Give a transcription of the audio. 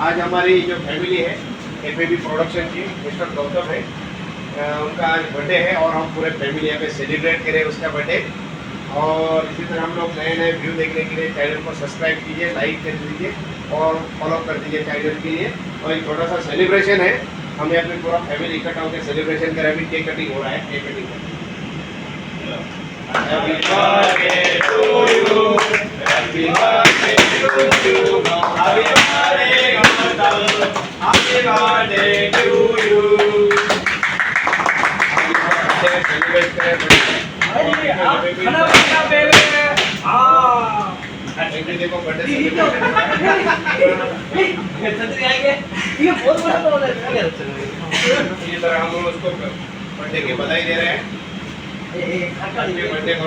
आज हमारी जो फैमिली है एफएबी प्रोडक्शन की मिस्टर गौतम है, उनका आज बर्थडे है और हम पूरे फैमिली यहाँ पे सेलिब्रेट करें उसका बर्थडे। और इसी तरह हम लोग नए नए व्यू देखने के लिए चैनल को सब्सक्राइब कीजिए, लाइक कर दीजिए और फॉलो कर दीजिए चैनल के लिए। और एक छोटा सा सेलिब्रेशन है, हम यहाँ पे पूरा फैमिली इकट्ठा होकर सेलिब्रेशन करें। अभी केक कटिंग हो रहा है, cake cutting happy birthday to you, happy birthday to you, happy birthday Gautam, happy birthday to you. Celebrate करें देखो बर्थडे इसी तरह हम लोग उसको बर्थडे की बधाई दे रहे हैं। बर्थडे को